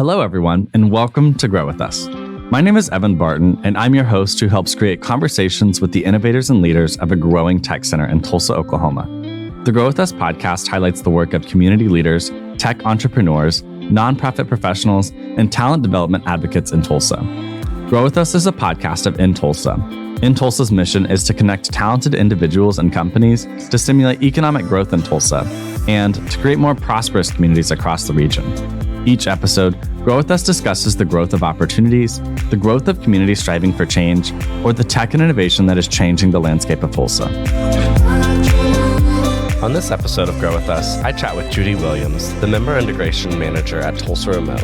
Hello, everyone, and welcome to Grow With Us. My name is Evan Barton, and I'm your host who helps create conversations with the innovators and leaders of a growing tech center in Tulsa, Oklahoma. The Grow With Us podcast highlights the work of community leaders, tech entrepreneurs, nonprofit professionals, and talent development advocates in Tulsa. Grow With Us is a podcast of In Tulsa. In Tulsa's mission is to connect talented individuals and companies to stimulate economic growth in Tulsa and to create more prosperous communities across the region. Each episode, Grow With Us discusses the growth of opportunities, the growth of communities striving for change, or the tech and innovation that is changing the landscape of Tulsa. On this episode of Grow With Us, I chat with Juddie Williams, the Member Integration Manager at Tulsa Remote.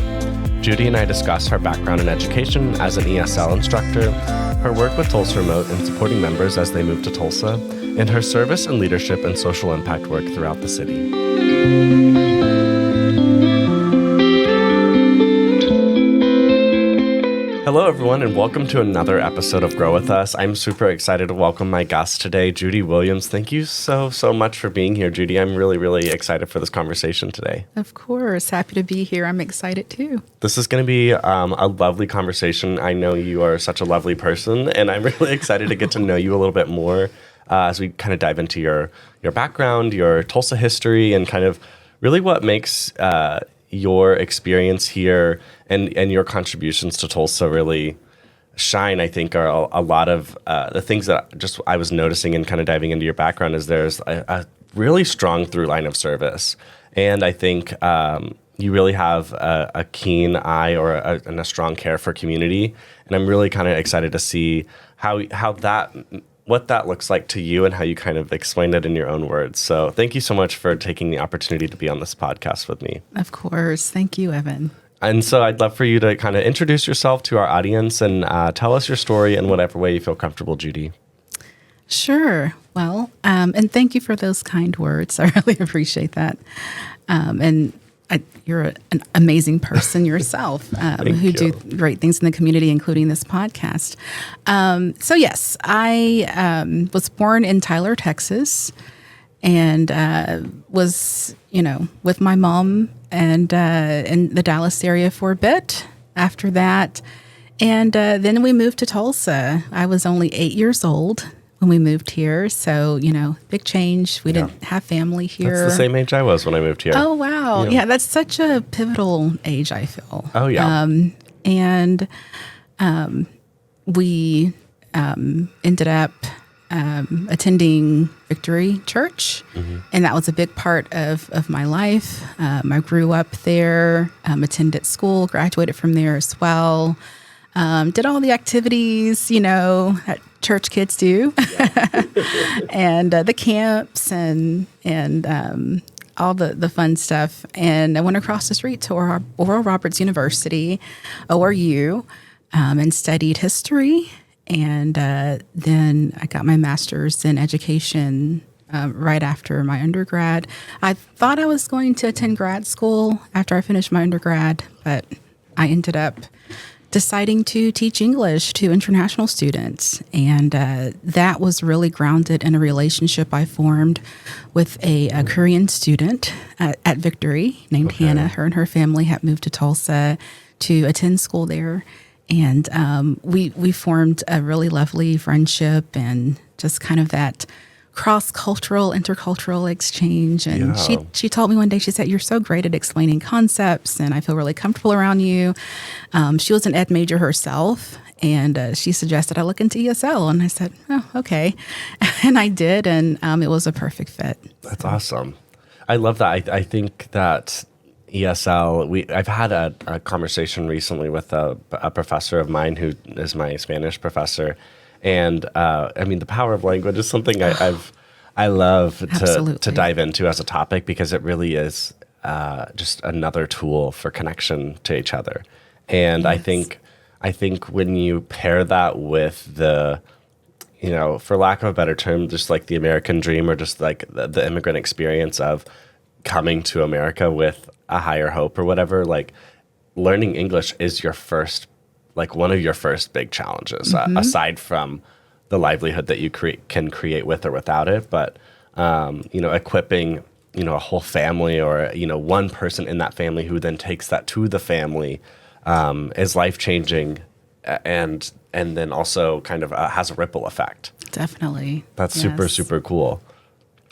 Juddie and I discuss her background in education as an ESL instructor, her work with Tulsa Remote in supporting members as they move to Tulsa, and her service and leadership and social impact work throughout the city. Hello, everyone, and welcome to another episode of Grow With Us. I'm super excited to welcome my guest today, Juddie Williams. Thank you so much for being here, Juddie. I'm really excited for this conversation today. Of course. Happy to be here. I'm excited, too. This is going to be a lovely conversation. I know you are such a lovely person, and I'm really excited to get to know you a little bit more as we kind of dive into your background, your Tulsa history, and kind of really what makes your experience here and your contributions to Tulsa really shine. I think are a lot of the things that just I was noticing and kind of diving into your background is there's a really strong through line of service. And I think you really have a keen eye and a strong care for community. And I'm really kind of excited to see what that looks like to you and how you kind of explained it in your own words. So thank you so much for taking the opportunity to be on this podcast with me. Of course. Thank you, Evan. And so I'd love for you to kind of introduce yourself to our audience and tell us your story in whatever way you feel comfortable, Juddie. Sure. Well, and thank you for those kind words. I really appreciate that. You're an amazing person yourself who do great things in the community, including this podcast. So yes, I was born in Tyler, Texas, and was, with my mom and in the Dallas area for a bit after that. And then we moved to Tulsa. I was only 8 years old when we moved here. So, big change. We didn't have family here. That's the same age I was when I moved here. Oh, wow. Yeah, that's such a pivotal age, I feel. Oh, yeah. We ended up attending Victory Church, and that was a big part of my life. I grew up there, attended school, graduated from there as well. Did all the activities, that church kids do, and the camps and all the fun stuff. And I went across the street to Oral Roberts University, ORU, and studied history. And then I got my master's in education right after my undergrad. I thought I was going to attend grad school after I finished my undergrad, but I ended up deciding to teach English to international students. And that was really grounded in a relationship I formed with a Korean student at Victory named Hannah. Her and her family had moved to Tulsa to attend school there. And we formed a really lovely friendship and just kind of that cross-cultural, intercultural exchange. And she told me one day, she said, "You're so great at explaining concepts, and I feel really comfortable around you." She was an ed major herself, and she suggested I look into ESL. And I said, "Oh, okay." And I did, and it was a perfect fit. That's awesome. I love that. I think that ESL, I've had a conversation recently with a professor of mine who is my Spanish professor. And the power of language is something I love to dive into as a topic, because it really is just another tool for connection to each other. And yes. I think when you pair that with the, for lack of a better term, just like the American dream, or just like the immigrant experience of coming to America with a higher hope or whatever, like learning English is one of your first big challenges, aside from the livelihood that you can create with or without it. But, equipping, a whole family or, one person in that family who then takes that to the family is life-changing and then also kind of has a ripple effect. Definitely. That's super, super cool.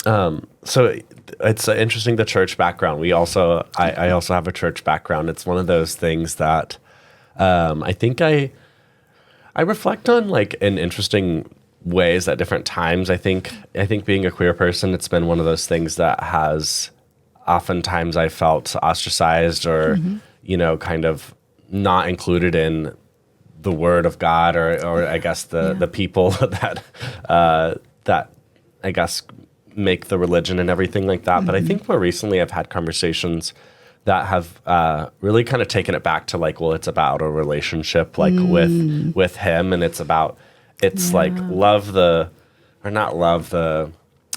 So it's interesting, the church background. I also have a church background. It's one of those things that I think I reflect on like in interesting ways at different times. I think being a queer person, it's been one of those things that has oftentimes I felt ostracized or, kind of not included in the word of God or I guess the people that I guess make the religion and everything like that. But I think more recently I've had conversations that have really kind of taken it back to like, well, it's about a relationship like with him, and it's like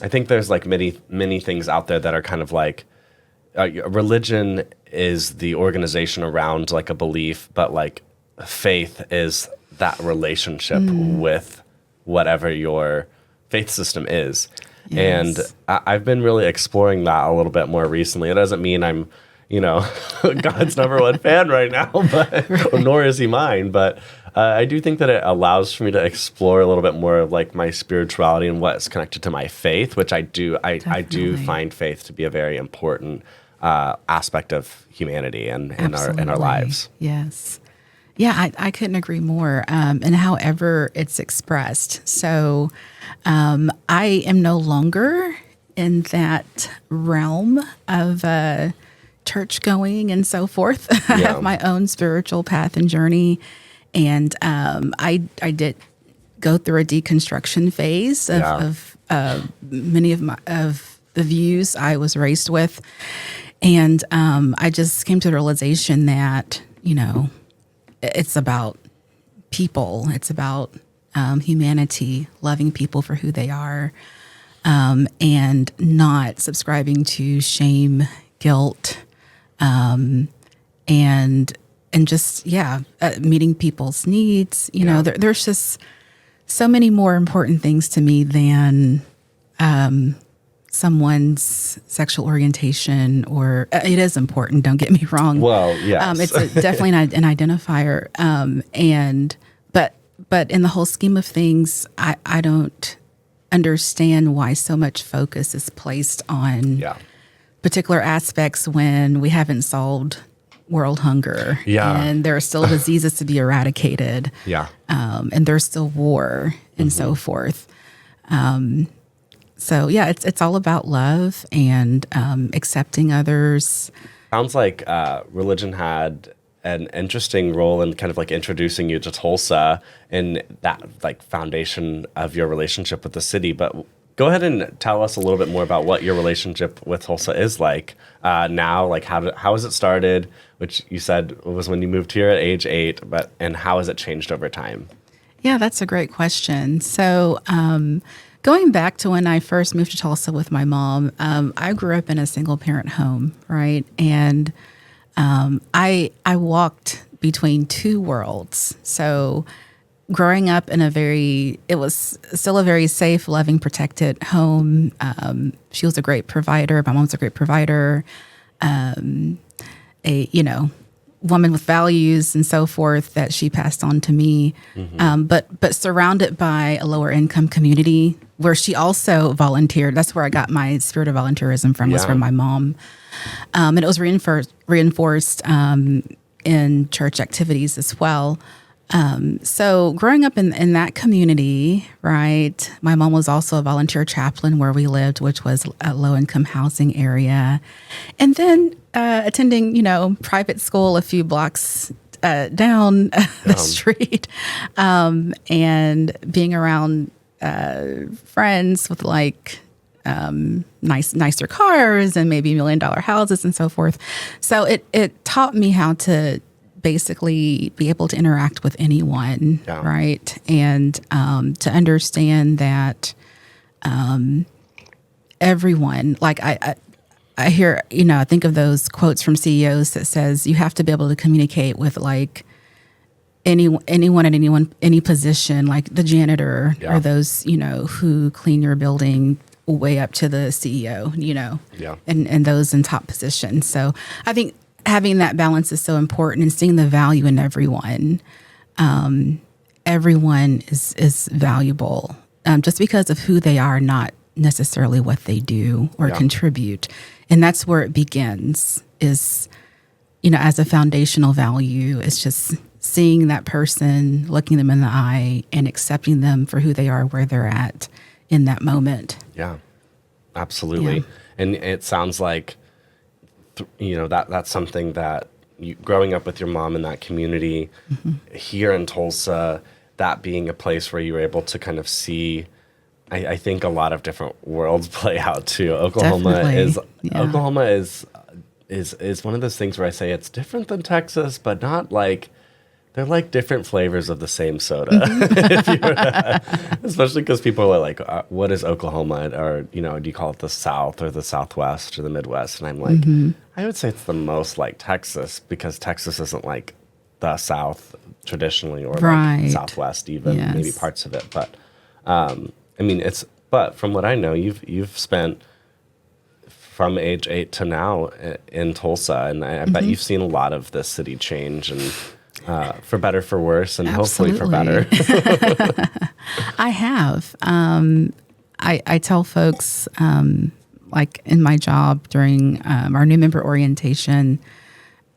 I think there's like many things out there that are kind of like religion is the organization around like a belief, but like faith is that relationship with whatever your faith system is. Yes. And I've been really exploring that a little bit more recently. It doesn't mean I'm, God's number one fan right now, but nor is he mine. But I do think that it allows for me to explore a little bit more of like my spirituality and what's connected to my faith, which I do find faith to be a very important aspect of humanity and in our lives. Yes. Yeah, I couldn't agree more. And however it's expressed. So I am no longer in that realm of church going and so forth. I have my own spiritual path and journey. And I did go through a deconstruction phase of many of the views I was raised with. And I just came to the realization that, it's about people. It's about humanity, loving people for who they are, and not subscribing to shame, guilt, and just meeting people's needs. There's just so many more important things to me than someone's sexual orientation, or it is important, don't get me wrong. Well, yes. It's definitely an identifier. But in the whole scheme of things, I don't understand why so much focus is placed on particular aspects when we haven't solved world hunger. Yeah. And there are still diseases to be eradicated. Yeah. And there's still war and so forth. So it's all about love and accepting others. Sounds like religion had an interesting role in kind of like introducing you to Tulsa and that like foundation of your relationship with the city. But go ahead and tell us a little bit more about what your relationship with Tulsa is like now. Like how has it started? Which you said was when you moved here at age 8, and how has it changed over time? Yeah, that's a great question. So. Going back to when I first moved to Tulsa with my mom, I grew up in a single parent home, right? And I walked between two worlds. So growing up in it was still a very safe, loving, protected home. She was a great provider. My mom's a great provider. Woman with values and so forth that she passed on to me, but surrounded by a lower income community where she also volunteered. That's where I got my spirit of volunteerism from, was from my mom. And it was reinforced in church activities as well. So growing up in that community, right, my mom was also a volunteer chaplain where we lived, which was a low-income housing area. And then attending, private school a few blocks down the street, and being around friends with like nicer cars and maybe $1 million houses and so forth. So it taught me how to basically be able to interact with anyone, right? And to understand that everyone, like I hear, I think of those quotes from CEOs that says you have to be able to communicate with like anyone at any position, like the janitor or those, who clean your building, way up to the CEO, Yeah. and those in top positions. So I think having that balance is so important, and seeing the value in everyone. Everyone is valuable, just because of who they are, not necessarily what they do or contribute. And that's where it begins, is, as a foundational value, it's just seeing that person, looking them in the eye, and accepting them for who they are, where they're at in that moment. Yeah, absolutely. Yeah. And it sounds like, that's something that growing up with your mom in that community here in Tulsa, that being a place where you were able to kind of see, I think, a lot of different worlds play out too. Oklahoma is one of those things where I say it's different than Texas, but not like, they're like different flavors of the same soda. Especially because people are like, what is Oklahoma? Or, do you call it the South or the Southwest or the Midwest? And I'm like, I would say it's the most like Texas, because Texas isn't like the South traditionally, or like Southwest even, maybe parts of it. But but from what I know, you've spent from age 8 to now in Tulsa, and I bet you've seen a lot of this city change, and for better, for worse, and hopefully for better. I have. I tell folks, like in my job during our new member orientation,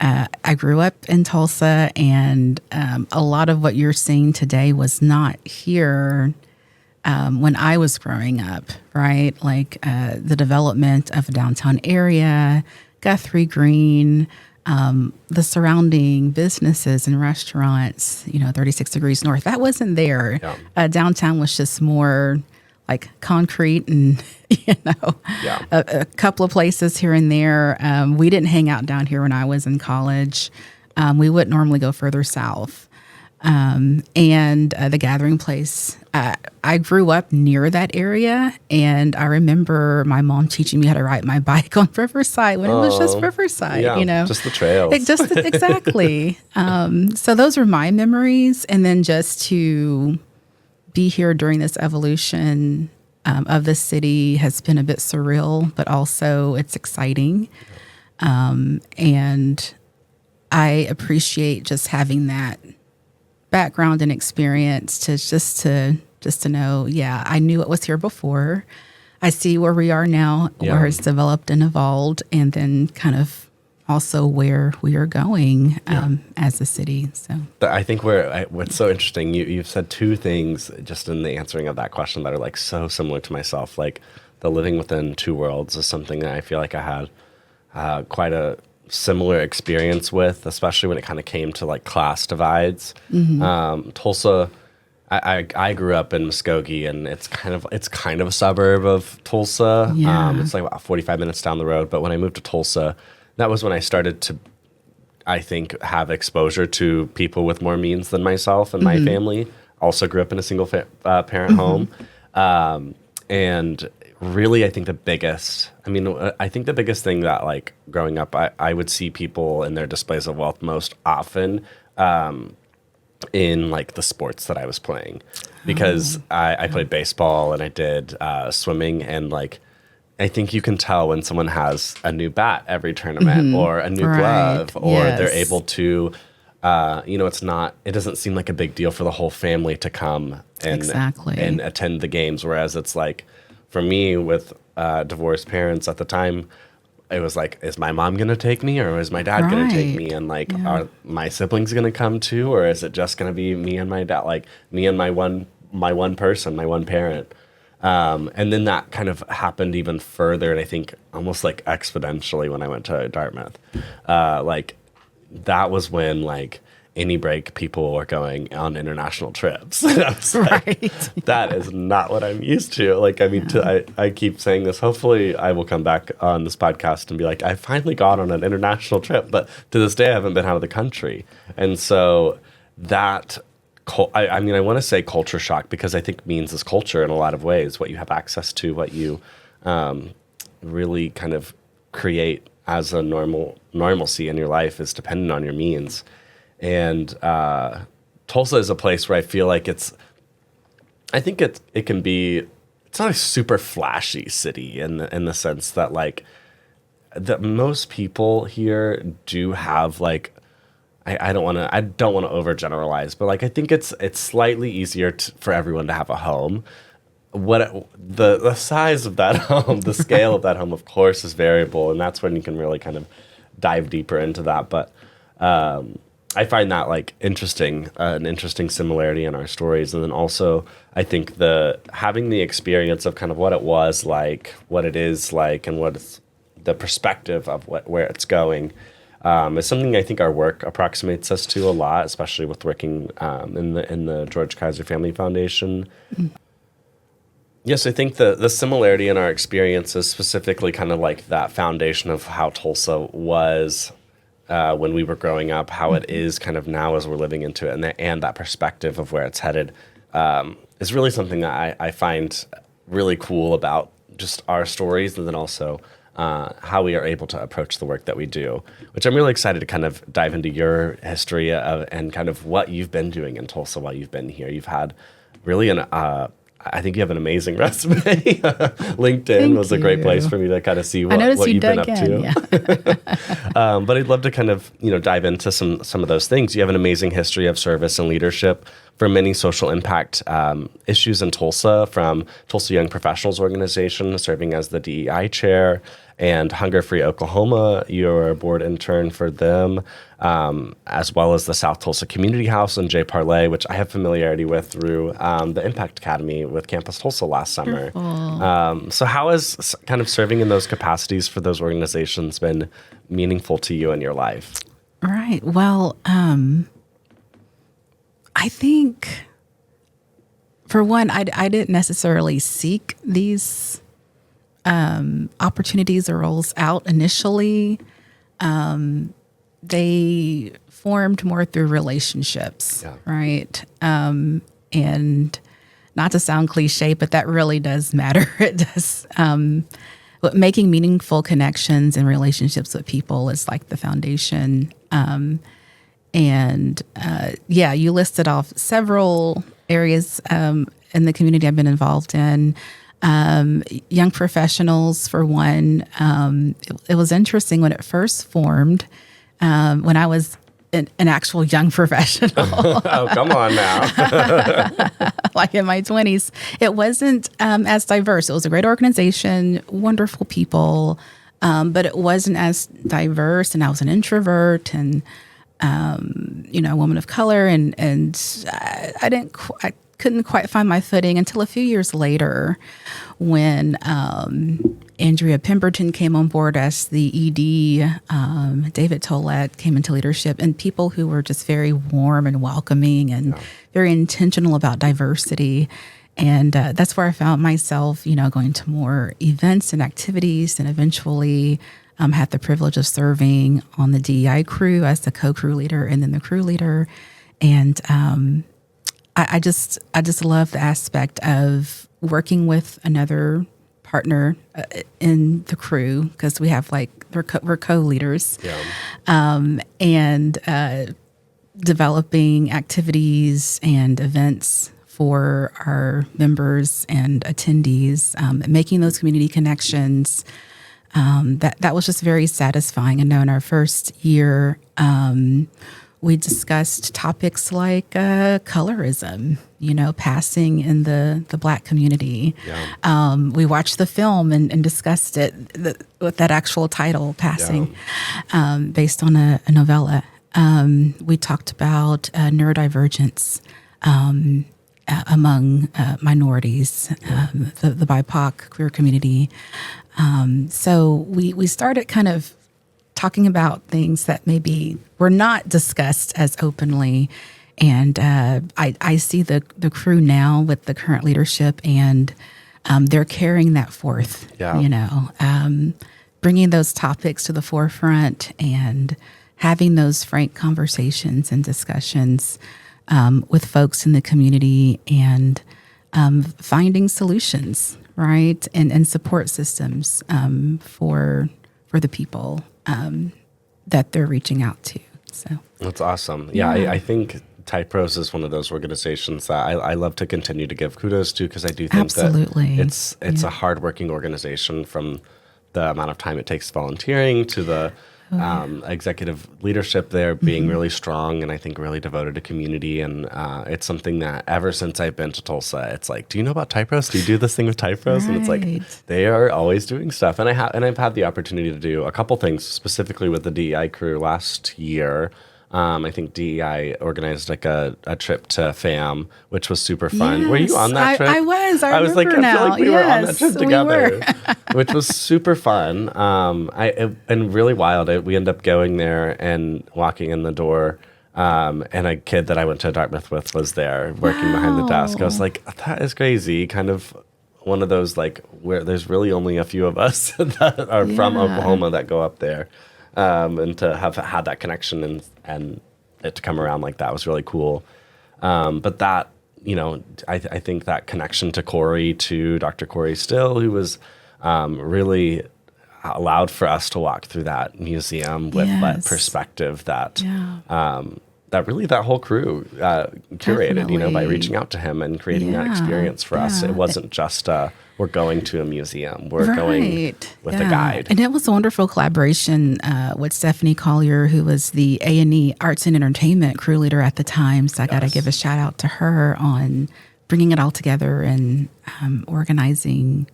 I grew up in Tulsa, and a lot of what you're seeing today was not here when I was growing up, right? Like the development of a downtown area, Guthrie Green, the surrounding businesses and restaurants, 36 degrees north, that wasn't there. Yeah. Downtown was just more like concrete and, a couple of places here and there. We didn't hang out down here when I was in college. We would normally go further south. And the gathering place, I grew up near that area, and I remember my mom teaching me how to ride my bike on Riverside when it was just Riverside, just the trails. Exactly. So those are my memories. And then just to be here during this evolution of the city has been a bit surreal, but also it's exciting. And I appreciate just having that background and experience to just to know, I knew it was here before. I see where we are now, where it's developed and evolved, and then kind of also where we are going as a city. So I think what's so interesting, you've said two things just in the answering of that question that are like so similar to myself. Like the living within two worlds is something that I feel like I had quite a similar experience with, especially when it kind of came to like class divides. Tulsa, I grew up in Muskogee, and it's kind of a suburb of Tulsa. It's like about 45 minutes down the road. But when I moved to Tulsa, that was when I started to, I think, have exposure to people with more means than myself and my family. Also grew up in a single parent home. And really, I think the biggest thing that, like, growing up, I would see people in their displays of wealth most often in, like, the sports that I was playing. Because I played baseball and I did swimming, and, like, I think you can tell when someone has a new bat every tournament or a new glove, or they're able to, it doesn't seem like a big deal for the whole family to come and attend the games. Whereas it's like, for me with divorced parents at the time, it was like, is my mom going to take me, or is my dad going to take me? And like, are my siblings going to come too? Or is it just going to be me and my dad, like me and my one person, my one parent? And then that kind of happened even further, and I think almost like exponentially when I went to Dartmouth. Like that was when, like, any break people were going on international trips. And I was like, that is not what I'm used to. Like, I mean, I keep saying this. Hopefully I will come back on this podcast and be like, I finally got on an international trip, but to this day I haven't been out of the country. And so that, I mean, I want to say culture shock, because I think means is culture in a lot of ways. What you have access to, what you really kind of create as a normalcy in your life is dependent on your means. And Tulsa is a place where I feel like it can be it's not a super flashy city in the sense that like that most people here do have like I don't want to overgeneralize, but like I think it's slightly easier for everyone to have a home. The size of that home, the scale of that home, of course, is variable, and that's when you can really kind of dive deeper into that. But I find that like an interesting similarity in our stories, and then also I think having the experience of kind of what it was like, what it is like, and what's the perspective of where it's going. Is something I think our work approximates us to a lot, especially with working in the George Kaiser Family Foundation. Yes, I think the similarity in our experiences, specifically kind of like that foundation of how Tulsa was when we were growing up, how it is kind of now as we're living into it, and that perspective of where it's headed is really something that I find really cool about just our stories, and then also how we are able to approach the work that we do, which I'm really excited to kind of dive into your history and kind of what you've been doing in Tulsa while you've been here. You've had really I think you have an amazing resume. LinkedIn was a great place for me to kind of see what you've been up to. Yeah. But I'd love to kind of dive into some of those things. You have an amazing history of service and leadership for many social impact issues in Tulsa, from Tulsa Young Professionals Organization, serving as the DEI chair, and Hunger Free Oklahoma, you're a board intern for them, as well as the South Tulsa Community House and Jay Parlay, which I have familiarity with through the Impact Academy with Campus Tulsa last summer. So how has kind of serving in those capacities for those organizations been meaningful to you in your life? Right. Well, I think, for one, I didn't necessarily seek these opportunities or roles out initially. They formed more through relationships, right? And not to sound cliche, but that really does matter. It does. But making meaningful connections and relationships with people is like the foundation. You listed off several areas in the community I've been involved in. Young professionals, for one. It was interesting when it first formed, when I was an actual young professional. Oh, come on now. Like in my 20s. It wasn't as diverse. It was a great organization, wonderful people, but it wasn't as diverse. And I was an introvert and, a woman of color. And I couldn't quite find my footing until a few years later when Andrea Pemberton came on board as the ED. David Tollett came into leadership, and people who were just very warm and welcoming and very intentional about diversity. And that's where I found myself, going to more events and activities, and eventually had the privilege of serving on the DEI crew as the co-crew leader and then the crew leader. And I just love the aspect of working with another partner in the crew, because we have we're co-leaders, and developing activities and events for our members and attendees, making those community connections. That was just very satisfying. I know in our first year, we discussed topics like colorism, passing in the Black community. We watched the film and discussed it with that actual title, Passing, based on a novella. We talked about neurodivergence among minorities, the BIPOC queer community. So we started kind of talking about things that maybe were not discussed as openly. And I see the crew now with the current leadership, and they're carrying that forth, bringing those topics to the forefront and having those frank conversations and discussions with folks in the community, and finding solutions, right, and support systems for the people that they're reaching out to. So that's awesome. Yeah. I think Type Rose is one of those organizations that I love to continue to give kudos to, because I do think Absolutely. that it's a hardworking organization, from the amount of time it takes volunteering to the executive leadership there being really strong, and I think really devoted to community. And it's something that ever since I've been to Tulsa, it's like, do you know about Type Rose? Do you do this thing with Type Rose? And it's like, they are always doing stuff. And I've had the opportunity to do a couple things specifically with the DEI crew last year. I think DEI organized like a trip to FAM, which was super fun. Yes, Were you on that trip? I was. I was like, now. I feel like we were on that trip we together, were. which was super fun. And really wild. We ended up going there and walking in the door. And a kid that I went to Dartmouth with was there working behind the desk. I was like, that is crazy. Kind of one of those, like, where there's really only a few of us that are from Oklahoma that go up there. And to have had that connection and it to come around like that was really cool. But that, I think that connection to Corey, to Dr. Corey Still, who was really allowed for us to walk through that museum with that perspective that that whole crew curated, Definitely. by reaching out to him and creating that experience for us. It wasn't just we're going to a museum. We're going with a guide. And it was a wonderful collaboration with Stephanie Collier, who was the A&E Arts and Entertainment crew leader at the time. So I got to give a shout out to her on bringing it all together and organizing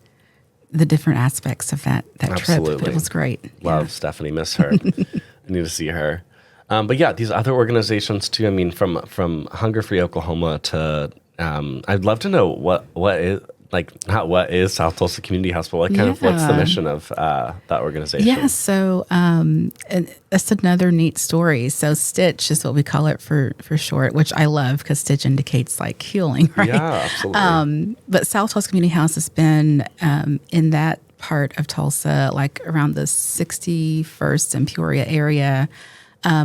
the different aspects of that trip. It was great. Love Stephanie. Miss her. I need to see her. But yeah, these other organizations too. I mean, from Hunger Free Oklahoma to, I'd love to know what is, like, not what is South Tulsa Community Hospital. Like, kind of what's the mission of that organization? Yeah, so and that's another neat story. So Stitch is what we call it for short, which I love because Stitch indicates like healing, right? Yeah, absolutely. But South Tulsa Community House has been in that part of Tulsa, like around the 61st and Peoria area,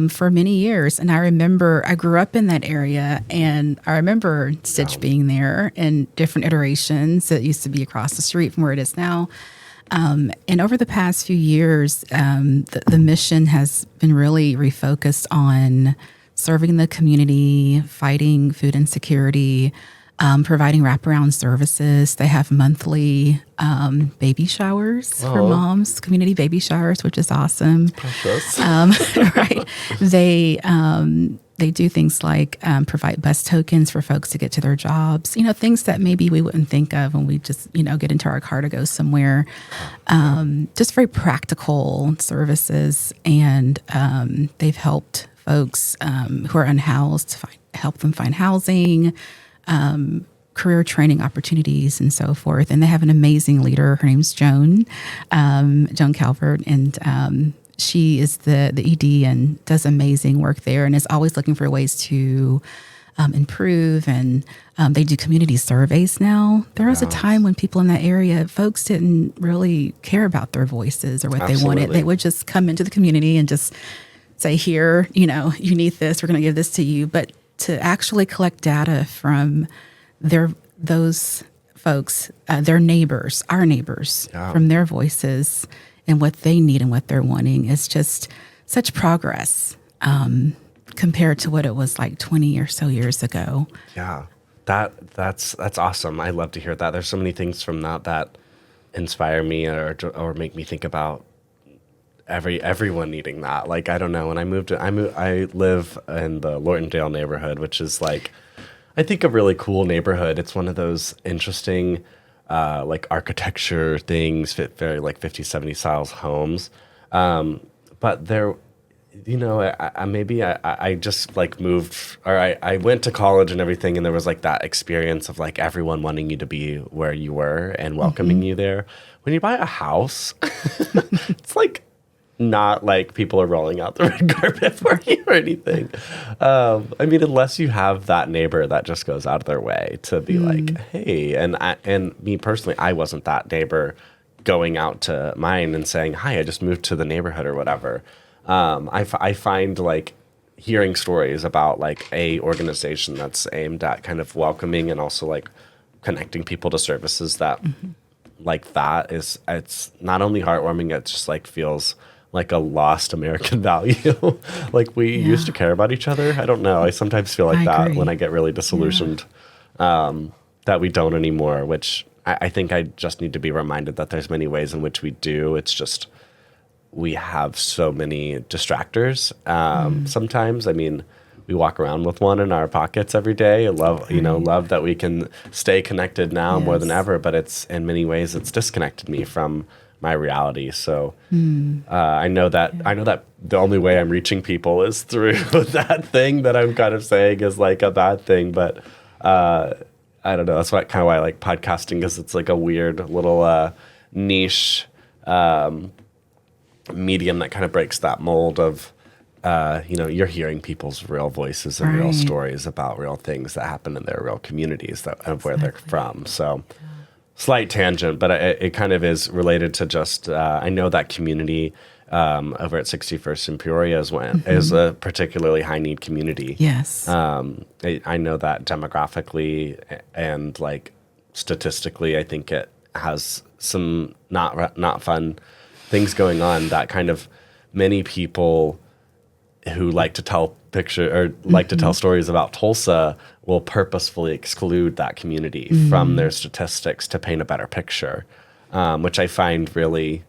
for many years. And I remember I grew up in that area, and I remember Stitch being there in different iterations. It used to be across the street from where it is now. And over the past few years, the mission has been really refocused on serving the community, fighting food insecurity, providing wraparound services. They have monthly baby showers for moms, community baby showers, which is awesome. Precious. Right. They do things like provide bus tokens for folks to get to their jobs, things that maybe we wouldn't think of when we just, get into our car to go somewhere. Just very practical services. And they've helped folks who are unhoused help them find housing, career training opportunities, and so forth. And they have an amazing leader. Her name's Joan Calvert, and she is the ED and does amazing work there, and is always looking for ways to improve. And they do community surveys now. There was a time when people in that area, folks didn't really care about their voices or what they wanted. They would just come into the community and just say, here, you need this, we're going to give this to you. But to actually collect data from those folks, their neighbors, our neighbors, from their voices and what they need and what they're wanting, is just such progress compared to what it was like 20 or so years ago. Yeah, that's awesome. I love to hear that. There's so many things from that inspire me or make me think about everyone needing that. Like, I don't know, when I live in the Lortondale neighborhood, which is like, I think a really cool neighborhood. It's one of those interesting like architecture things, very like 50s, 70s styles homes. But there, I just like moved, or I went to college and everything, and there was like that experience of like everyone wanting you to be where you were and welcoming you there. When you buy a house, it's like not like people are rolling out the red carpet for you or anything. I mean, unless you have that neighbor that just goes out of their way to be like, hey, and me personally, I wasn't that neighbor going out to mine and saying, hi, I just moved to the neighborhood or whatever. I find like hearing stories about like a organization that's aimed at kind of welcoming and also like connecting people to services that like that it's not only heartwarming, it just like feels like a lost American value. Like we used to care about each other. I don't know. I sometimes feel like I that agree. when I get really disillusioned, that we don't anymore, which I think I just need to be reminded that there's many ways in which we do. It's just, we have so many distractors. Sometimes, I mean, we walk around with one in our pockets every day. I love, love that we can stay connected now more than Yes. ever, but it's in many ways it's disconnected me from my reality. So I know that the only way I'm reaching people is through that thing that I'm kind of saying is like a bad thing. But I don't know. That's why I like podcasting, because it's like a weird little niche medium that kind of breaks that mold of you're hearing people's real voices and real Right. stories about real things that happen in their real communities of where they're from. So slight tangent, but it kind of is related to just, I know that community over at 61st in Peoria is a particularly high need community. Yes. I know that demographically and like statistically, I think it has some not fun things going on, that kind of many people who like to tell like to tell stories about Tulsa will purposefully exclude that community from their statistics to paint a better picture, which I find really,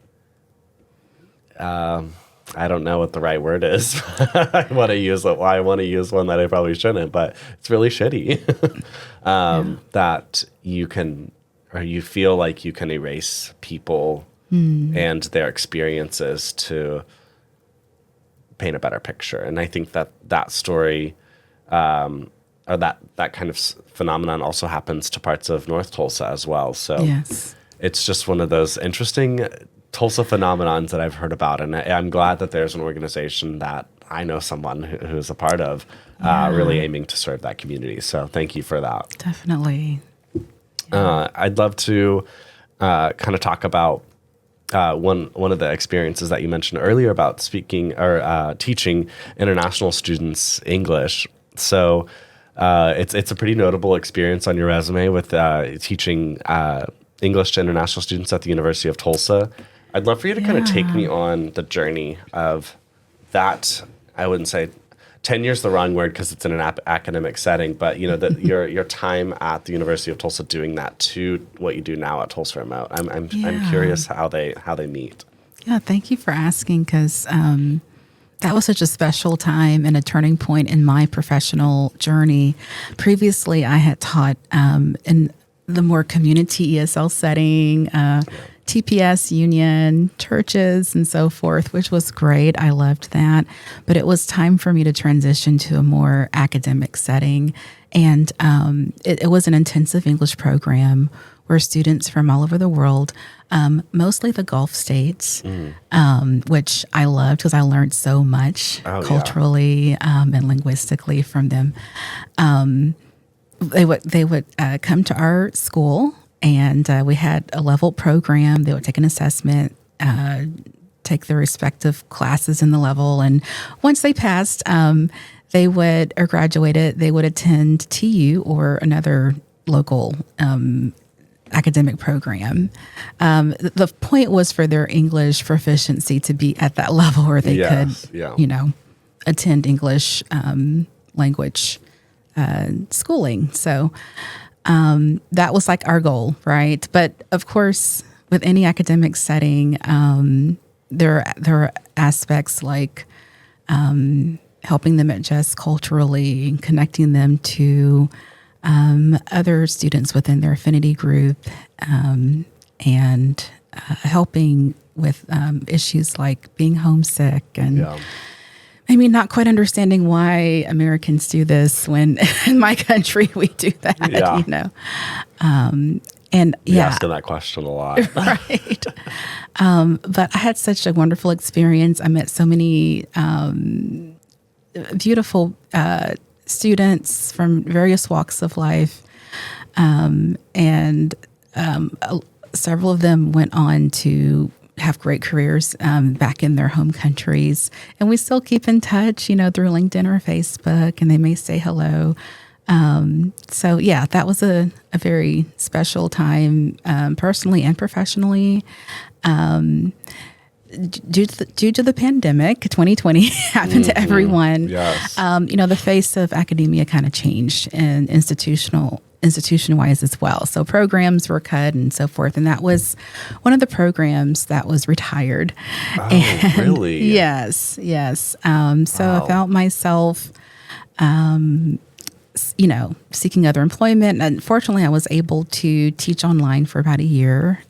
I don't know what the right word is. I want to use it. I want to use one that I probably shouldn't, but it's really shitty that you can, or you feel like you can erase people and their experiences to paint a better picture. And I think that story, or that kind of phenomenon also happens to parts of North Tulsa as well. So Yes. it's just one of those interesting Tulsa phenomenons that I've heard about. And I'm glad that there's an organization that I know someone who's a part of, really aiming to serve that community. So thank you for that. Definitely. I'd love to kind of talk about one of the experiences that you mentioned earlier about speaking or teaching international students English. So it's a pretty notable experience on your resume with teaching English to international students at the University of Tulsa. I'd love for you to kind of take me on the journey of that. I wouldn't say tenure is the wrong word because it's in an academic setting, but your time at the University of Tulsa doing that to what you do now at Tulsa Remote. I'm curious how they meet. Yeah, thank you for asking, because that was such a special time and a turning point in my professional journey. Previously, I had taught in the more community ESL setting, TPS, union, churches, and so forth, which was great. I loved that. But it was time for me to transition to a more academic setting. And it was an intensive English program where students from all over the world, mostly the Gulf states, which I loved because I learned so much culturally and linguistically from them. They would come to our school, and we had a level program. They would take an assessment, take their respective classes in the level, and once they passed, they would, or graduated, they would attend TU or another local academic program. The point was for their English proficiency to be at that level where they could, attend English language schooling. So that was like our goal, right? But of course, with any academic setting, there are aspects like helping them adjust culturally and connecting them to other students within their affinity group, and helping with issues like being homesick and maybe not quite understanding why Americans do this when in my country we do that, And asking that question a lot. Right. But I had such a wonderful experience. I met so many beautiful students from various walks of life. And several of them went on to have great careers back in their home countries. And we still keep in touch, through LinkedIn or Facebook, and they may say hello. So yeah, that was a very special time, personally and professionally. due to the pandemic, 2020 happened to everyone. Yes. The face of academia kind of changed, and institution-wise as well. So programs were cut and so forth. And that was one of the programs that was retired. Oh, really? Yes. So Wow. I felt myself, seeking other employment. And fortunately, I was able to teach online for about a year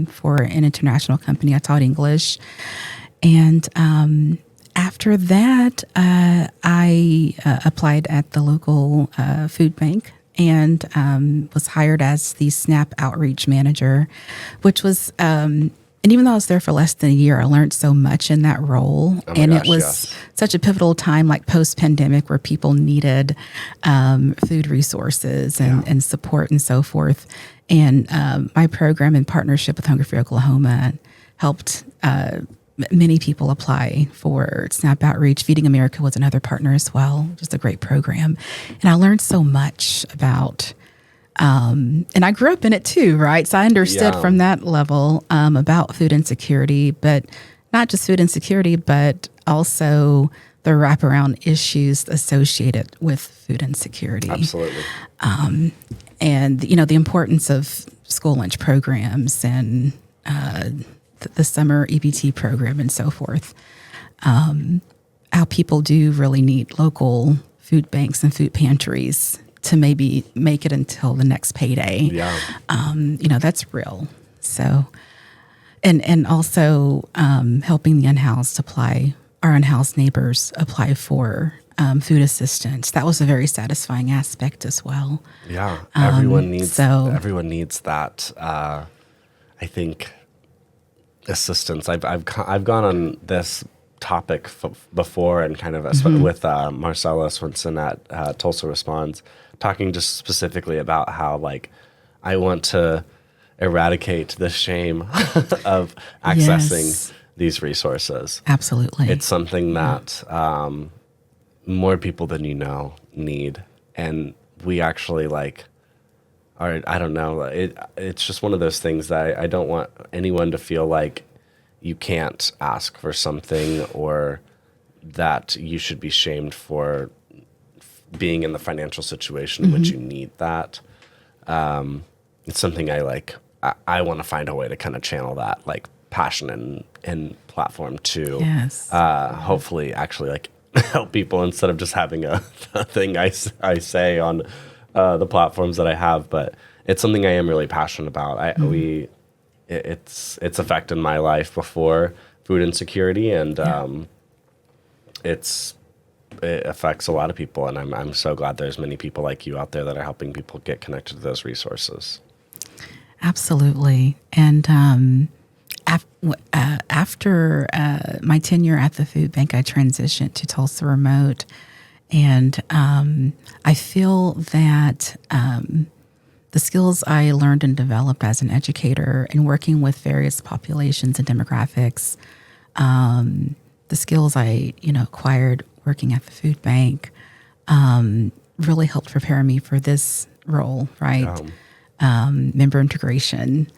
for an international company. I taught English. And after that, I applied at the local food bank and was hired as the SNAP outreach manager, which was, and even though I was there for less than a year, I learned so much in that role. Oh my And gosh, it was yes. such a pivotal time, like post-pandemic, where people needed food resources and support and so forth. And my program in partnership with Hunger Free Oklahoma helped many people apply for SNAP Outreach. Feeding America was another partner as well, just a great program. And I learned so much about, and I grew up in it too, right? So I understood Yeah. from that level about food insecurity, but not just food insecurity, but also the wraparound issues associated with food insecurity. Absolutely. And, the importance of school lunch programs and the summer EBT program and so forth. How people do really need local food banks and food pantries to maybe make it until the next payday. Yeah. That's real. So, and also helping the unhoused our unhoused neighbors apply for food assistance. That was a very satisfying aspect as well. Yeah. Everyone needs that. I think assistance. I've gone on this topic before and kind of with Marcella Swinson at Tulsa Responds, talking just specifically about how I want to eradicate the shame of accessing Yes. these resources. Absolutely. It's something that more people than you know need, and we actually I don't know. It's just one of those things that I don't want anyone to feel like you can't ask for something or that you should be shamed for being in the financial situation in which you need that. It's something I want to find a way to kind of channel that passion and platform to Yes. hopefully actually help people instead of just having a thing I say on the platforms that I have. But it's something I am really passionate about. It's affected my life before, food insecurity, and it affects a lot of people. And I'm so glad there's many people like you out there that are helping people get connected to those resources. Absolutely. And after my tenure at the food bank, I transitioned to Tulsa Remote. And I feel that the skills I learned and developed as an educator and working with various populations and demographics, the skills I acquired working at the food bank really helped prepare me for this role, right? Member integration.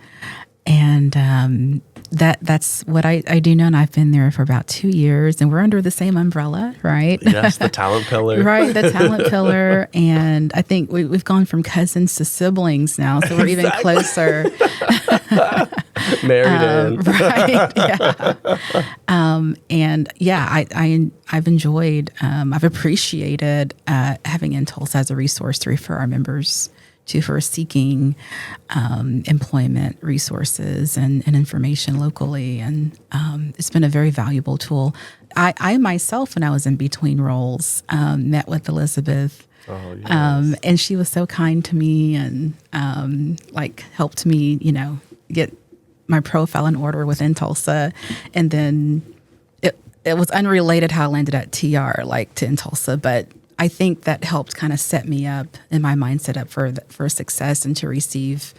And that's what I do now. And I've been there for about 2 years, and we're under the same umbrella, right? Yes, the talent pillar. Right, the talent pillar. And I think we've gone from cousins to siblings now, so we're even closer. Married in. Right, yeah. And yeah, I've enjoyed, I've appreciated having in Tulsa as a resource to refer our members to for seeking employment resources and information locally. And it's been a very valuable tool. I myself, when I was in between roles, met with Elizabeth. Oh, yes. And she was so kind to me and helped me, get my profile in order within Tulsa. And then it was unrelated how I landed at TR, to in Tulsa, but I think that helped kind of set me up in my mindset up for success and to receive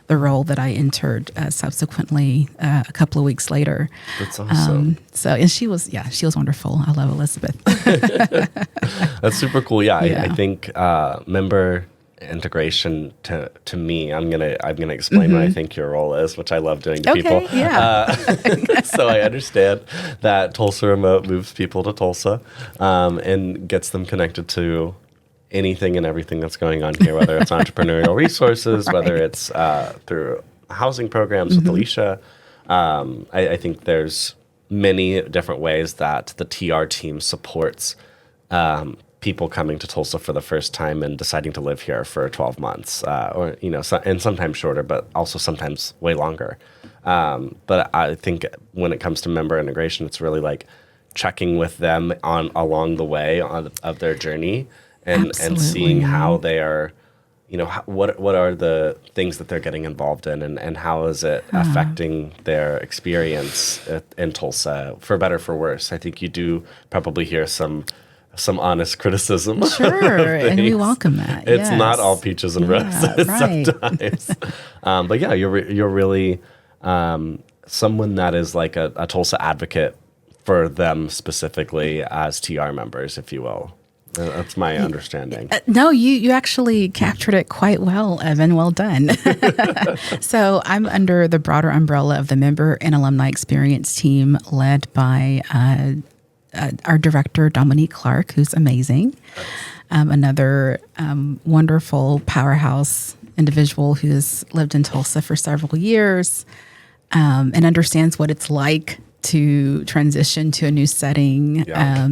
the role that I entered subsequently a couple of weeks later. That's awesome. And she was wonderful. I love Elizabeth. That's super cool. Yeah. Yeah. I think member integration to me, I'm gonna explain what I think your role is, which I love doing to people. Yeah. So I understand that Tulsa Remote moves people to Tulsa and gets them connected to anything and everything that's going on here, whether it's entrepreneurial resources, whether it's through housing programs with Alicia. I think there's many different ways that the TR team supports people coming to Tulsa for the first time and deciding to live here for 12 months, or and sometimes shorter, but also sometimes way longer. But I think when it comes to member integration, it's really like checking with them along the way of their journey and seeing how they are, what are the things that they're getting involved in, and how is it affecting their experience in Tulsa, for better, for worse. I think you do probably hear some honest criticism. Sure, and we welcome that. It's not all peaches and roses sometimes. But yeah, you're really someone that is like a Tulsa advocate for them specifically as TR members, if you will. That's my understanding. No, you actually captured it quite well, Evan. Well done. So I'm under the broader umbrella of the Member and Alumni Experience team, led by our director, Dominique Clark, who's amazing. Another wonderful powerhouse individual who has lived in Tulsa for several years and understands what it's like to transition to a new setting. Yeah.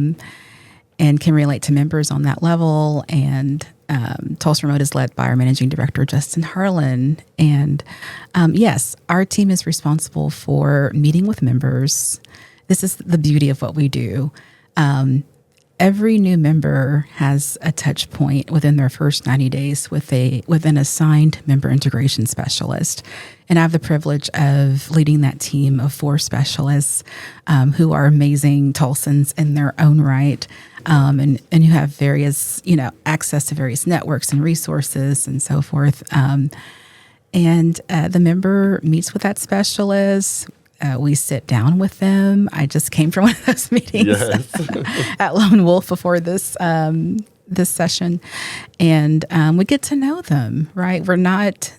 And can relate to members on that level. And Tulsa Remote is led by our managing director, Justin Harlan. And yes, our team is responsible for meeting with members. This is the beauty of what we do. Every new member has a touch point within their first 90 days with an assigned member integration specialist. And I have the privilege of leading that team of 4 specialists who are amazing Tulsans in their own right, and who have various, access to various networks and resources and so forth. And the member meets with that specialist. We sit down with them. I just came from one of those meetings at Lone Wolf before this session, and we get to know them. Right, we're not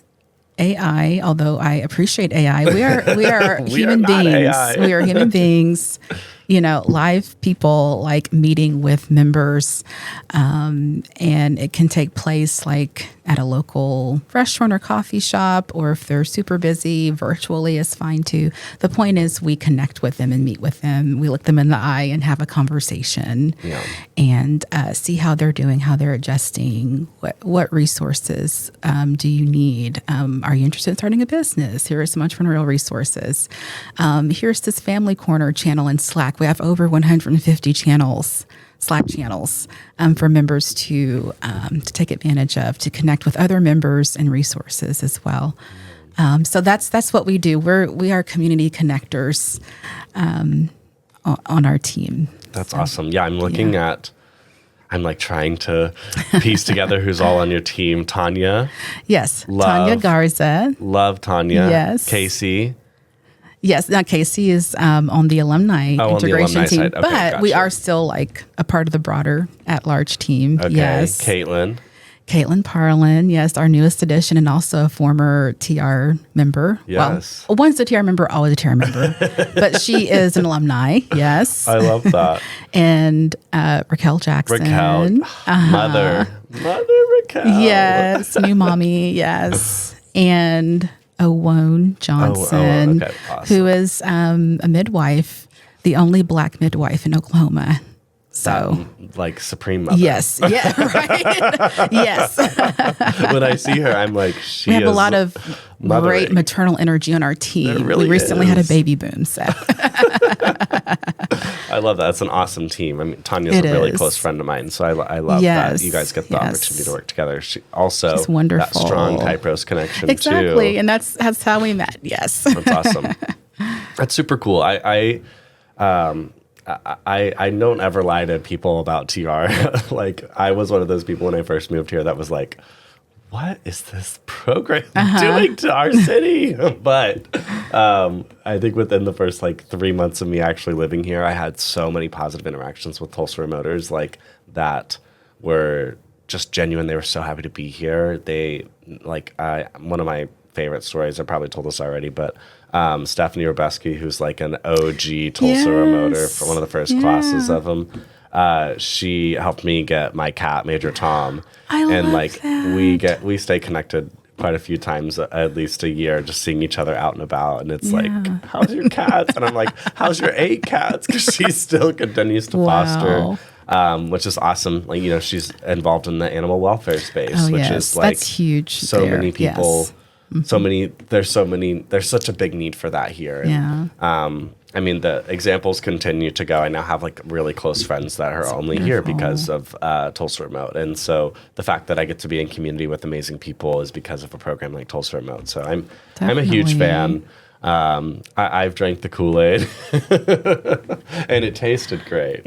AI, although I appreciate AI. We are human beings. We are human beings. Live people, like meeting with members, and it can take place like at a local restaurant or coffee shop, or if they're super busy, virtually is fine too. The point is we connect with them and meet with them. We look them in the eye and have a conversation, and see how they're doing, how they're adjusting, what resources do you need? Are you interested in starting a business? Here are some entrepreneurial resources. Here's this Family Corner channel in Slack. We have over 150 channels, Slack channels, for members to take advantage of, to connect with other members and resources as well. So that's what we do. We are community connectors on our team. That's awesome. Yeah, I'm looking at. I'm like trying to piece together who's all on your team. Tanya. Yes, Tanya Garza. Love Tanya. Yes. Casey. Yes, now Casey is on the alumni integration team, side. Okay, but gotcha. we are still like a part of the broader at-large team. Okay, yes, Caitlin Parlin, yes, our newest addition, and also a former TR member. Yes. Well, once a TR member, always a TR member, but she is an alumni. Yes, I love that. And Raquel Jackson, Mother Raquel. Yes, new mommy. Yes, and Owone Johnson, okay. Awesome. Who is a midwife, the only Black midwife in Oklahoma. So, like supreme mother. yes, yeah, right, yes. When I see her, I'm like, we have a lot of great maternal energy on our team. Really, we recently had a baby boom, so I love that. It's an awesome team. I mean, Tanya's a really close friend of mine, so I love that you guys get the opportunity to work together. She's wonderful. That strong Kypros connection exactly, and that's how we met. Yes, that's awesome. That's super cool. I don't ever lie to people about TR. Like, I was one of those people when I first moved here that was like, what is this program doing to our city? But I think within the first 3 months of me actually living here, I had so many positive interactions with Tulsa Remoters, like that were just genuine. They were so happy to be here. They one of my favorite stories. I probably told this already, but Stephanie Robeski, who's like an OG Tulsa Remoter for one of the first classes of them. She helped me get my cat, Major Tom. And like that. we stay connected quite a few times, at least a year, just seeing each other out and about. And it's like, how's your cats? And I'm like, how's your 8 cats? Because she still continues to foster. Which is awesome. Like, she's involved in the animal welfare space, which is like that's huge. So many people, there's such a big need for that here. And, I mean, the examples continue to go. I now have like really close friends that are only here because of Tulsa Remote. And so the fact that I get to be in community with amazing people is because of a program like Tulsa Remote. So I'm a huge fan. I've drank the Kool-Aid and it tasted great.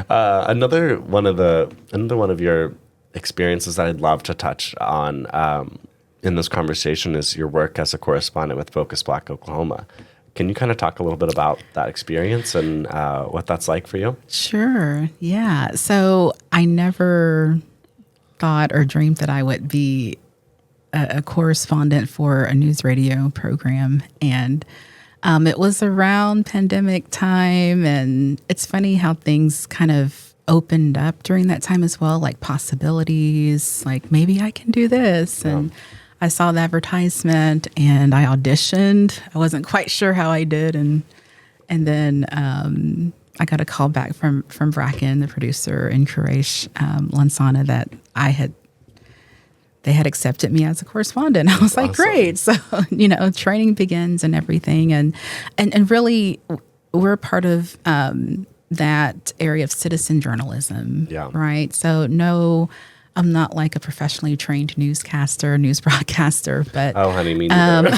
Another one of your experiences that I'd love to touch on in this conversation is your work as a correspondent with Focus Black Oklahoma. Can you kind of talk a little bit about that experience and what that's like for you? Sure. Yeah. So I never thought or dreamed that I would be a correspondent for a news radio program. And it was around pandemic time. And it's funny how things kind of opened up during that time as well, like possibilities, like maybe I can do this. And I saw the advertisement and I auditioned. I wasn't quite sure how I did. And then I got a call back from Bracken, the producer, and Quraish Lansana that they had accepted me as a correspondent. I was like, awesome. Great. So, training begins and everything. And really, we're part of that area of citizen journalism, right? So no, I'm not like a professionally trained newscaster, news broadcaster, but... Oh, honey, me neither.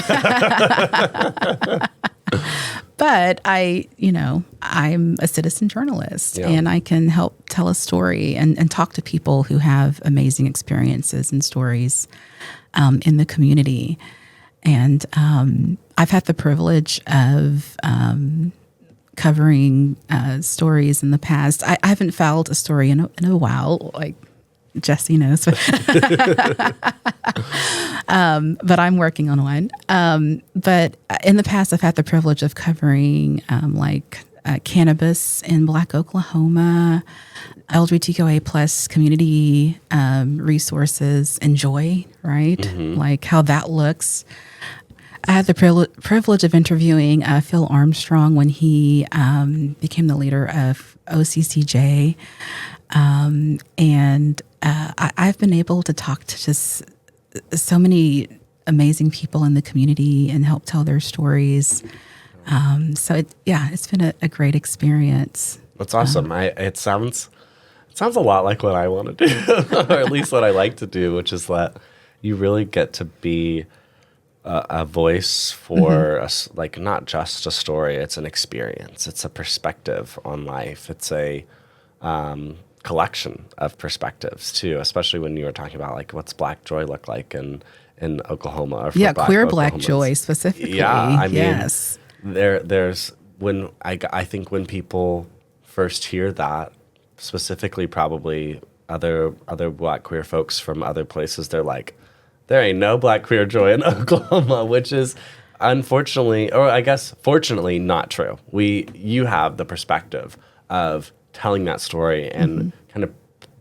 But I'm a citizen journalist and I can help tell a story and talk to people who have amazing experiences and stories in the community. And I've had the privilege of covering stories in the past. I haven't filed a story in a while, like Jesse knows. But I'm working on one. But in the past, I've had the privilege of covering cannabis in Black Oklahoma, LGBTQIA plus community resources and joy, right? Mm-hmm. Like how that looks. I had the privilege of interviewing Phil Armstrong when he became the leader of OCCJ. And I've been able to talk to just so many amazing people in the community and help tell their stories. So it's been a great experience. That's awesome. It sounds a lot like what I want to do, or at least what I like to do, which is that you really get to be a voice for us, like not just a story. It's an experience. It's a perspective on life. It's a collection of perspectives too, especially when you were talking about like what's Black joy look like in Oklahoma. Or for queer Black joy specifically. Yeah, I mean, there's when I think when people first hear that, specifically probably other Black queer folks from other places, they're like, there ain't no Black queer joy in Oklahoma, which is unfortunately, or I guess fortunately, not true. You have the perspective of telling that story and kind of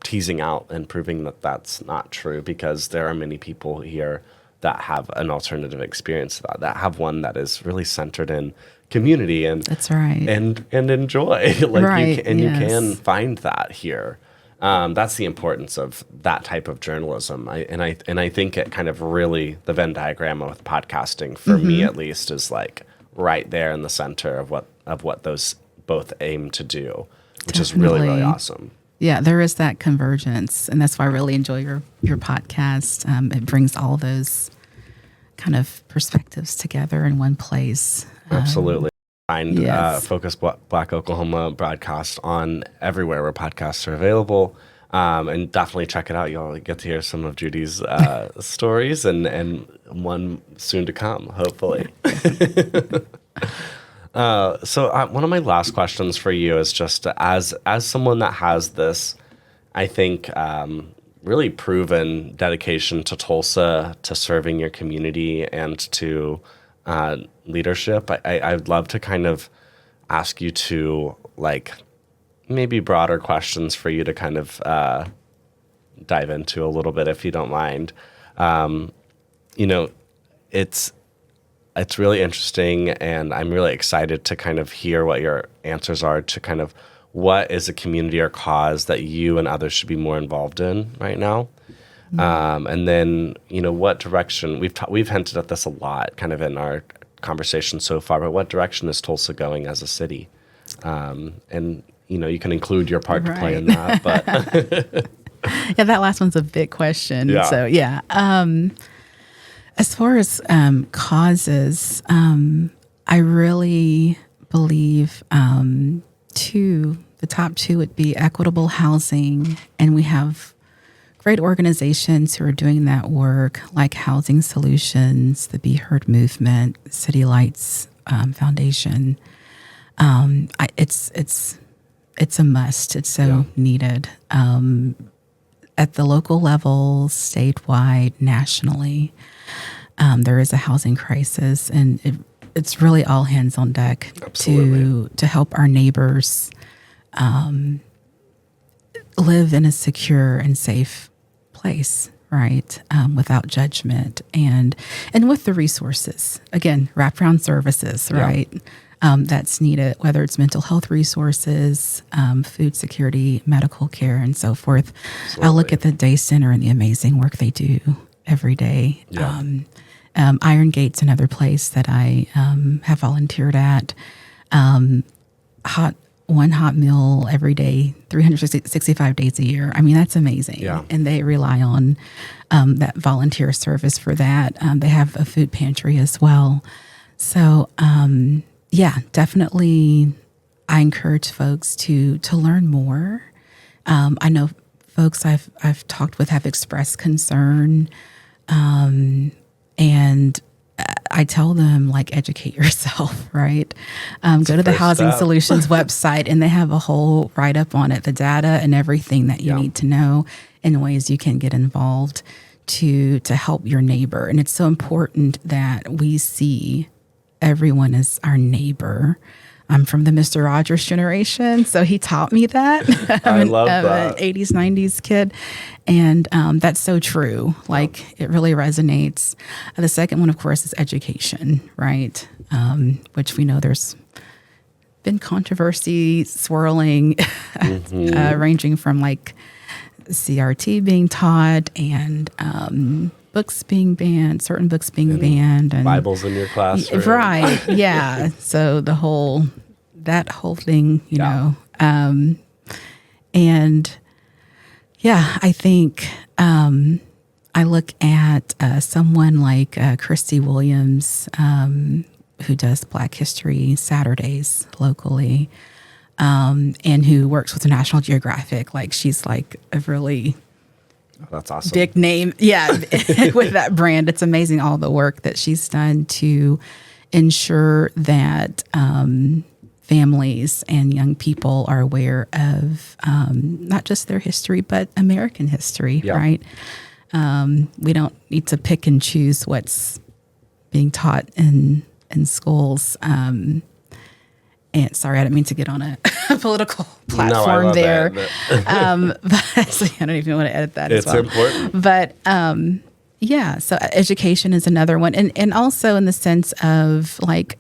teasing out and proving that that's not true, because there are many people here that have an alternative experience to that have one that is really centered in community and that's right and in joy. Like right. You can find that here. That's the importance of that type of journalism. I think it kind of really, the Venn diagram with podcasting for me at least is like right there in the center of what those both aim to do, which is really, really awesome. Yeah, there is that convergence, and that's why I really enjoy your podcast. It brings all those kind of perspectives together in one place. Absolutely. Find Focus Black Oklahoma broadcast on everywhere where podcasts are available. And definitely check it out. You'll get to hear some of Juddie's stories and one soon to come, hopefully. So one of my last questions for you is just as someone that has this I think really proven dedication to Tulsa, to serving your community, and to leadership. I'd love to kind of ask you to, like, maybe broader questions for you to kind of dive into a little bit, if you don't mind. You know, it's really interesting, and I'm really excited to kind of hear what your answers are to kind of what is a community or cause that you and others should be more involved in right now. And then, you know, what direction, we've hinted at this a lot kind of in our conversation so far, but what direction is Tulsa going as a city? And, you know, you can include your part to play in that, but. Yeah, that last one's a big question. Yeah. So, yeah. As far as causes, I really believe the top two would be equitable housing, and we have great organizations who are doing that work, like Housing Solutions, the Be Heard Movement, City Lights Foundation. It's a must. It's so needed at the local level, statewide, nationally. There is a housing crisis, and it's really all hands on deck to help our neighbors live in a secure and safe place, right? Without judgment and with the resources, again, wraparound services, right? That's needed, whether it's mental health resources, food security, medical care, and so forth. I look at the Day Center and the amazing work they do every day. Iron Gate's another place that I have volunteered at. One hot meal every day, 365 days a year. I mean, that's amazing. Yeah. And they rely on that volunteer service for that. They have a food pantry as well. So, definitely I encourage folks to learn more. I know folks I've talked with have expressed concern, and I tell them, like, educate yourself, right? Go to the Housing Solutions website, and they have a whole write-up on it, the data and everything that you need to know in ways you can get involved to help your neighbor. And it's so important that we see everyone as our neighbor. I'm from the Mr. Rogers generation, so he taught me that. I love that. An 80s, 90s kid. And that's so true. Like, it really resonates. The second one, of course, is education, right? Which we know there's been controversy swirling, ranging from, like, CRT being taught and books being banned, certain books being banned, and Bibles in your classroom, right? Yeah. So that whole thing, you know, and I think I look at someone like Juddie Williams, who does Black History Saturdays locally, and who works with the National Geographic. Like, she's like a really that's awesome. Big name. Yeah. With that brand. It's amazing all the work that she's done to ensure that families and young people are aware of not just their history, but American history, right? We don't need to pick and choose what's being taught in schools. And sorry, I didn't mean to get on a political platform there. But so I don't even want to edit that as well. It's important. But so education is another one. And also in the sense of, like,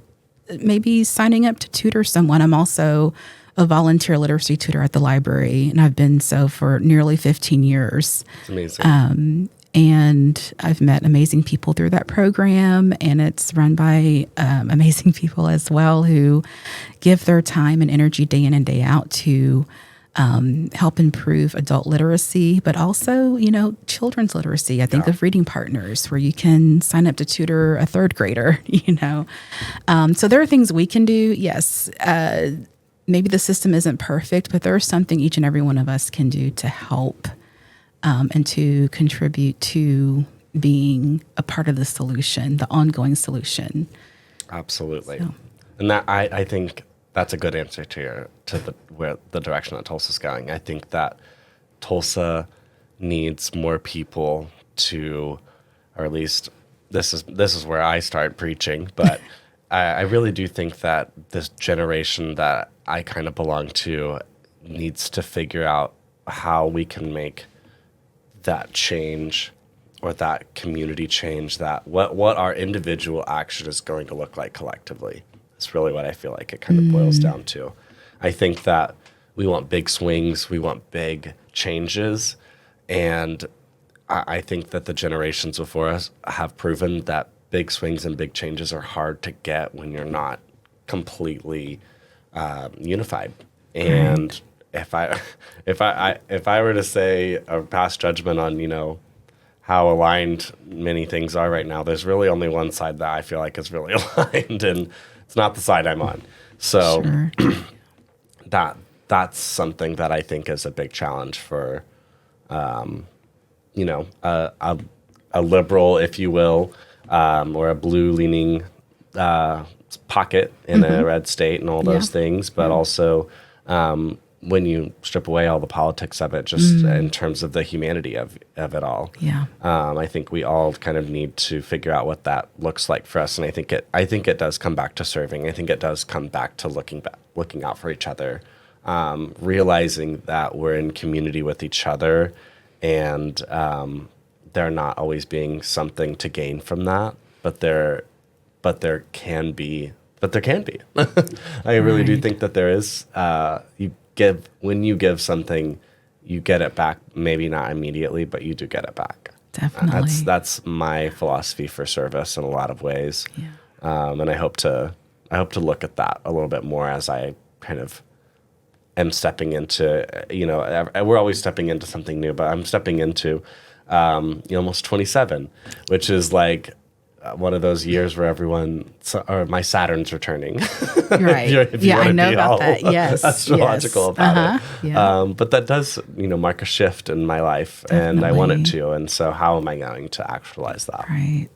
maybe signing up to tutor someone. I'm also a volunteer literacy tutor at the library, and I've been so for nearly 15 years. It's amazing. And I've met amazing people through that program, and it's run by amazing people as well who give their time and energy day in and day out to help improve adult literacy, but also, you know, children's literacy. I think of Reading Partners, where you can sign up to tutor a third grader, you know. So there are things we can do. Yes, maybe the system isn't perfect, but there's something each and every one of us can do to help and to contribute to being a part of the solution, the ongoing solution. Absolutely. So. And that I think that's a good answer to the direction that Tulsa's going. I think that Tulsa needs more people to, or at least this is where I start preaching, but I really do think that this generation that I kind of belong to needs to figure out how we can make that change or that community change, that what our individual action is going to look like collectively. It's really what I feel like it kind of boils down to. I think that we want big swings, we want big changes, and I think that the generations before us have proven that big swings and big changes are hard to get when you're not completely unified. And if I were to say or pass judgment on, how aligned many things are right now, there's really only one side that I feel like is really aligned, and it's not the side I'm on. So that's something that I think is a big challenge for, a liberal, if you will, or a blue-leaning pocket in a red state and all those things, but also when you strip away all the politics of it, just in terms of the humanity of it all. Yeah. I think we all kind of need to figure out what that looks like for us, and I think it does come back to serving. I think it does come back to looking out for each other, realizing that we're in community with each other, and there not always being something to gain from that, but there can be. I really do think that there is. When you give something, you get it back. Maybe not immediately, but you do get it back. Definitely. That's my philosophy for service in a lot of ways. Yeah. And I hope to look at that a little bit more as I kind of am stepping into, we're always stepping into something new, but I'm stepping into almost 27, which is like one of those years where or my Saturn's returning. Right. if you I know be about that. Yes. Astrological about it. Yeah. But that does, mark a shift in my life. Definitely. And I want it to. And so how am I going to actualize that? Right.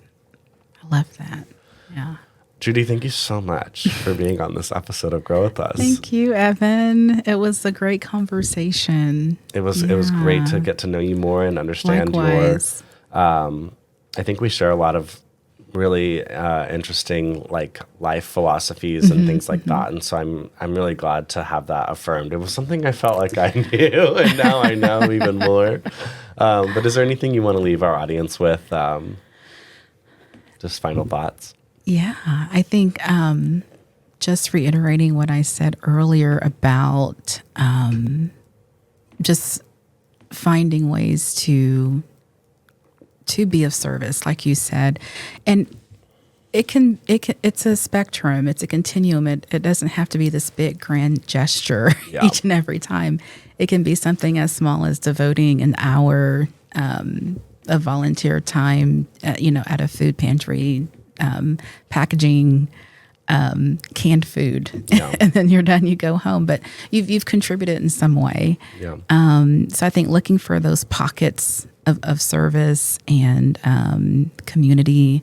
I love that. Yeah. Judy, thank you so much for being on this episode of Grow With Us. Thank you, Evan. It was a great conversation. It was great to get to know you more and understand Likewise. I think we share a lot of really interesting life philosophies and things like that, and so I'm really glad to have that affirmed. It was something I felt like I knew, and now I know even more. But is there anything you want to leave our audience with? Just final thoughts. Yeah, I think just reiterating what I said earlier about just finding ways to be of service, like you said. And it's a spectrum, it's a continuum. It doesn't have to be this big grand gesture each and every time. It can be something as small as devoting an hour of volunteer time, at a food pantry, packaging canned food, and then you're done, you go home. But you've contributed in some way. Yeah. So I think looking for those pockets of service and community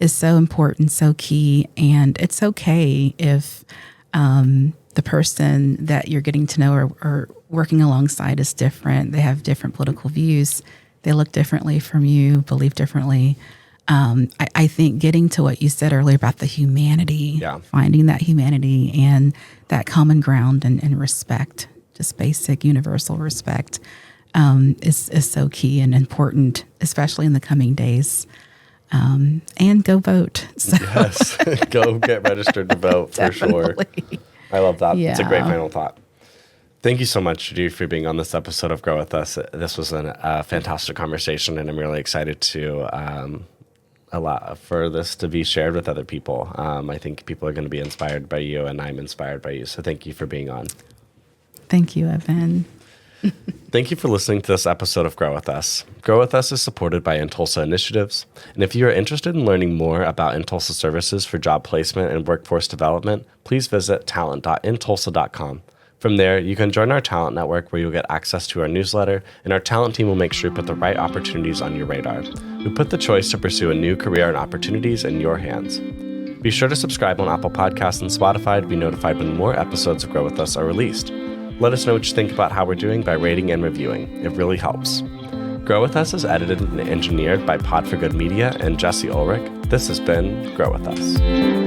is so important, so key. And it's okay if the person that you're getting to know or working alongside is different. They have different political views. They look differently from you, believe differently. I think getting to what you said earlier about the humanity, finding that humanity and that common ground and respect, just basic universal respect, is so key and important, especially in the coming days. And go vote. So. Yes, go get registered to vote for sure. I love that. Yeah. It's a great final thought. Thank you so much, Judy, for being on this episode of Grow With Us. This was a fantastic conversation, and I'm really excited to allow for this to be shared with other people. I think people are going to be inspired by you, and I'm inspired by you. So thank you for being on. Thank you, Evan. Thank you for listening to this episode of Grow With Us. Grow With Us is supported by InTulsa Initiatives. And if you are interested in learning more about InTulsa services for job placement and workforce development, please visit talent.intulsa.com. From there, you can join our talent network where you'll get access to our newsletter, and our talent team will make sure to put the right opportunities on your radar. We put the choice to pursue a new career and opportunities in your hands. Be sure to subscribe on Apple Podcasts and Spotify to be notified when more episodes of Grow With Us are released. Let us know what you think about how we're doing by rating and reviewing. It really helps. Grow With Us is edited and engineered by Pod for Good Media and Jesse Ulrich. This has been Grow With Us.